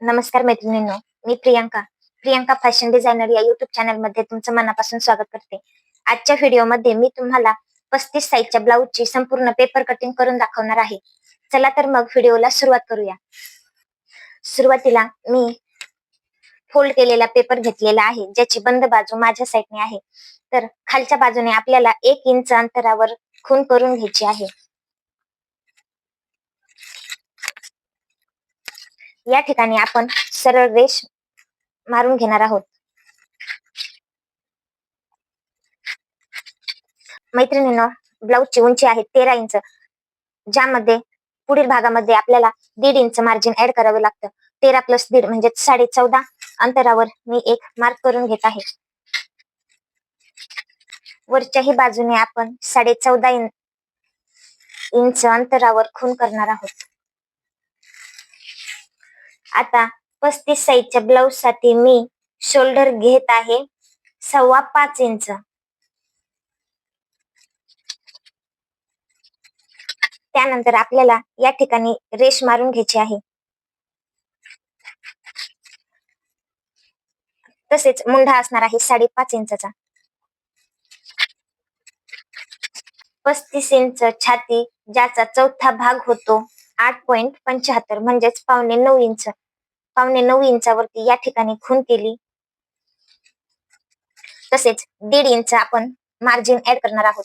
नमस्कार मैत्रिणींनो, मी Priyanka fashion designer या युट्यूब चॅनल मध्ये तुमचं मनापासून स्वागत करते. आजच्या व्हिडिओमध्ये मी तुम्हाला 35 साईजच्या ब्लाऊजची संपूर्ण पेपर कटिंग करून दाखवणार आहे. चला तर मग व्हिडिओला सुरुवात करूया. सुरुवातीला मी फोल्ड केलेला पेपर घेतलेला आहे, ज्याची बंद बाजू माझ्या साईडने आहे. तर खालच्या बाजूने आपल्याला 1 इंच अंतरावर खूण करून घ्यायची आहे. या ठिकाणी आपण सरळ रेष मारून घेणार आहोत. मैत्रिणींनो, ब्लाऊजची उंची आहे 13 इंच, ज्यामध्ये पुढील भागामध्ये आपल्याला 1.5 इंच मार्जिन ऍड करावे लागतं. 13 + 1.5 म्हणजे 14.5 अंतरावर मी एक मार्क करून घेत आहे. वरच्याही बाजूने आपण 14.5 इंच अंतरावर खूण करणार आहोत. आता 35 साईजच्या ब्लाऊज साठी मी शोल्डर घेत आहे 5.25 इंच. त्यानंतर आपल्याला या ठिकाणी रेष मारून घ्यायची आहे. तसेच मुंढा असणार आहे 5.5 इंचचा. 35 इंच छाती, ज्याचा चौथा भाग होतो 8.75 म्हणजेच 8.25 इंच. 8.25 इंचावरती या ठिकाणी खूण केली. तसेच 1.5 इंच आपण मार्जिन ऍड करणार आहोत.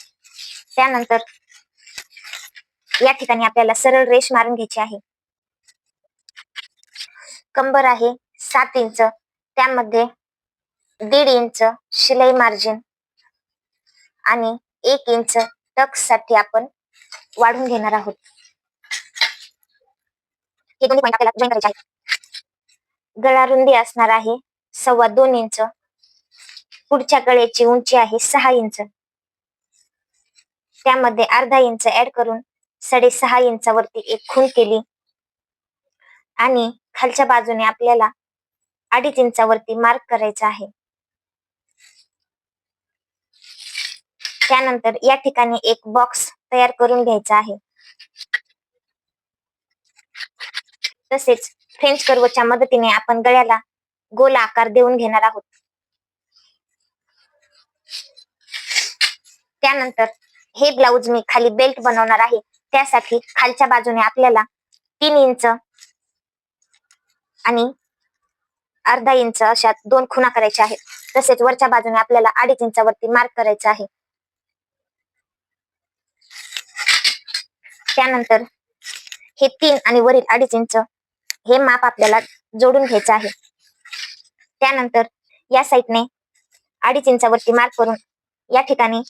त्यानंतर या ठिकाणी आपल्याला सरळ रेष मारून घ्यायची आहे. कंबर आहे 7 इंच, त्यामध्ये 1.5 इंच शिलाई मार्जिन आणि 1 इंच टक्स साठी आपण वाढून घेणार आहोत. हे दोन्ही पॉईंट आपल्याला जॉईन करायचे आहेत. गळा रुंदी असणार आहे 2.25 इंच. पुढच्या गळ्याची उंची आहे 6 इंच. त्यामध्ये अर्धा इंच ऍड करून 6.5 इंचावरती एक खूण केली आणि खालच्या बाजूने आपल्याला 2.5 इंचावरती मार्क करायचा आहे. त्यानंतर या ठिकाणी एक बॉक्स तयार करून घ्यायचा आहे. तसेच फ्रेंच कर्वच्या मदतीने आपण गळ्याला गोल आकार देऊन घेणार आहोत. त्यानंतर हे ब्लाऊज मी खाली बेल्ट बनवणार आहे. त्यासाठी खालच्या बाजूने आपल्याला 3 इंच आणि अर्धा इंच अशा 2 खुणा करायच्या आहेत. तसेच वरच्या बाजूने आपल्याला 2.5 इंचावरती मार्क करायचं आहे. त्यानंतर हे 3 आणि वरील 2.5 इंच हे माप आपल्याला जोडून घ्यायचं आहे. त्यानंतर या साईडने 2.5 इंचावरती मार्क करून या ठिकाणी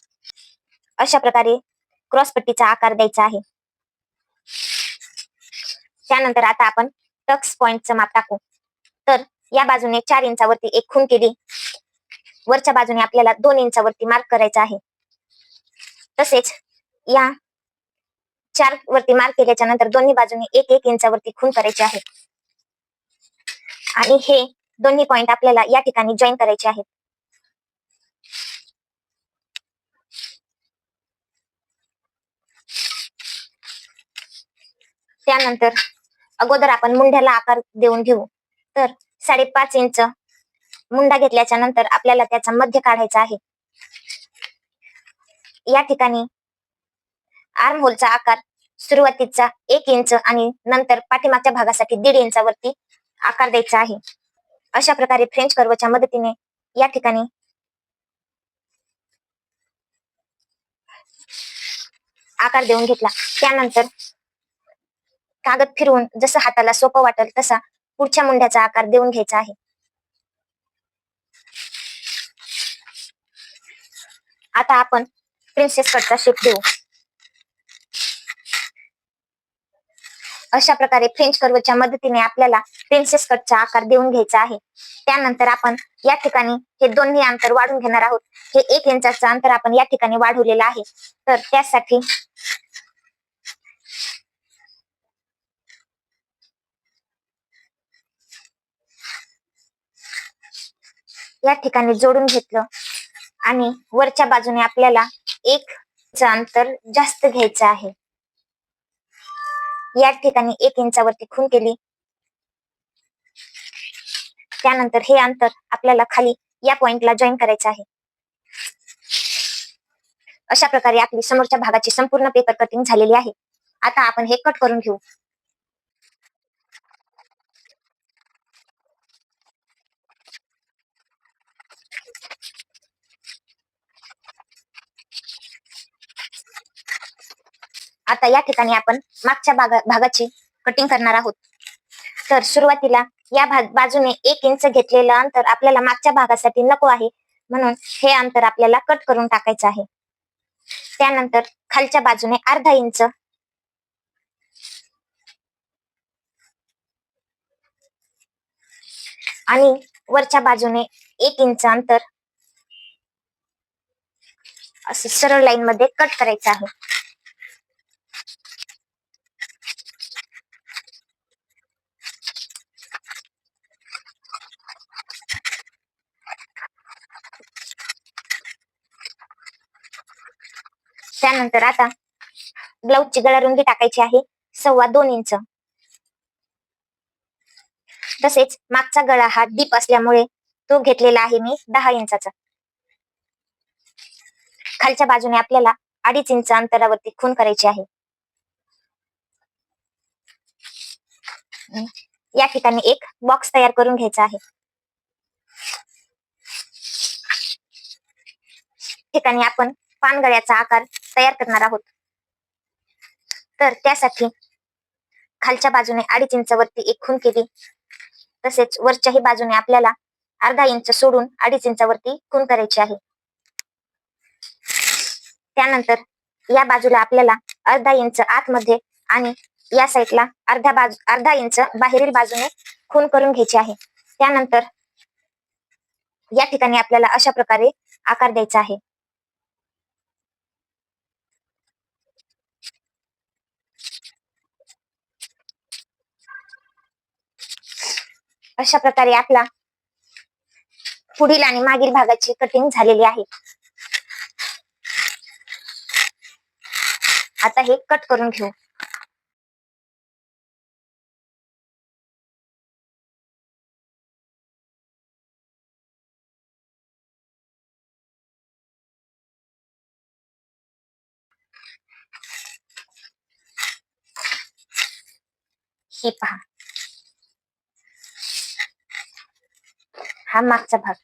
अशा प्रकारे क्रॉस पट्टीचा आकार द्यायचा आहे. त्यानंतर आता आपण टक्स पॉइंटचं माप टाकू. तर या बाजूने 4 इंचावरती एक खूण केली. वरच्या बाजूने आपल्याला 2 इंचावरती मार्क करायचा आहे. तसेच या 4 वरती मार्क केल्याच्या नंतर दोन्ही बाजूने 1 इंचावरती खूण करायची आहे. आणि हे दोन्ही पॉइंट आपल्याला या ठिकाणी जॉईन करायचे आहेत. त्यानंतर अगोदर आपण मुंढ्याला आकार देऊन घेऊ. तर 5.5 इंच मुंडा घेतल्याच्या नंतर आपल्याला त्याचा मध्य काढायचा आहे. या ठिकाणी आर्म होलचा आकार सुरुवातीचा 1 इंच आणि नंतर पाठीमागच्या भागासाठी 1.5 इंचावरती आकार द्यायचा आहे. अशा प्रकारे फ्रेंच कर्वच्या मदतीने या ठिकाणी आकार देऊन घेतला. त्यानंतर कागद फिरवून जसं हाताला सोपं वाटेल तसा पुढच्या मुंड्याचा आकार देऊन घ्यायचा आहे. आता आपण प्रिन्सेस कटचा शेप देऊ. अशा प्रकारे फ्रेंच कर्वच्या मदतीने आपल्याला प्रिन्सेस कटचा आकार देऊन घ्यायचा आहे. त्यानंतर आपण या ठिकाणी हे दोन्ही अंतर वाढून घेणार आहोत. हे 1 इंचाचं अंतर आपण या ठिकाणी वाढवलेलं आहे. तर त्यासाठी या ठिकाणी जोडून घेतलं आणि वरच्या बाजूने आपल्याला 1 इंच अंतर जास्त घ्यायचं आहे. या ठिकाणी 1 इंचावरती खूण केली. त्यानंतर हे अंतर आपल्याला खाली या पॉइंटला जॉईन करायचं आहे. अशा प्रकारे आपली समोरच्या भागाची संपूर्ण पेपर कटिंग झालेली आहे. आता आपण हे कट करून घेऊ. आता या ठिकाणी आपण मागच्या भागाची कटिंग करणार आहोत. तर सुरुवातीला या बाजूने 1 इंच घेतलेलं अंतर आपल्याला मागच्या भागासाठी नको आहे, म्हणून हे अंतर आपल्याला कट करून टाकायचं आहे. त्यानंतर खालच्या बाजूने अर्धा इंच आणि वरच्या बाजूने 1 इंच अंतर असं सरळ लाईन मध्ये कट करायचं आहे. त्यानंतर आता ब्लाऊजची गळारुंदी टाकायची आहे 2.25 इंच. तसेच मागचा गळा हा डीप असल्यामुळे तो घेतलेला आहे मी 10 इंचाचा. खालच्या बाजूने आपल्याला 2.5 इंच अंतरावरती खूण करायची आहे. या ठिकाणी एक बॉक्स तयार करून घ्यायचा आहे. ठिकाणी आपण पानगळ्याचा आकार तयार करणार आहोत. तर त्यासाठी खालच्या बाजूने 2.5 इंच वरती एक खूण केली. तसेच वरच्याही बाजूने आपल्याला अर्धा इंच सोडून 2.5 इंचावरती खूण करायची आहे. त्यानंतर या बाजूला आपल्याला अर्धा इंच आतमध्ये आणि या साईडला अर्धा इंच बाहेरील बाजूने खूण करून घ्यायची आहे. त्यानंतर या ठिकाणी आपल्याला अशा प्रकारे आकार द्यायचा आहे. अशा प्रकारे आपला पुढील आणि मागील भागाची कटिंग झालेली आहे. आता हे कट करून घेऊ. ही पहा, हा मागचा भाग.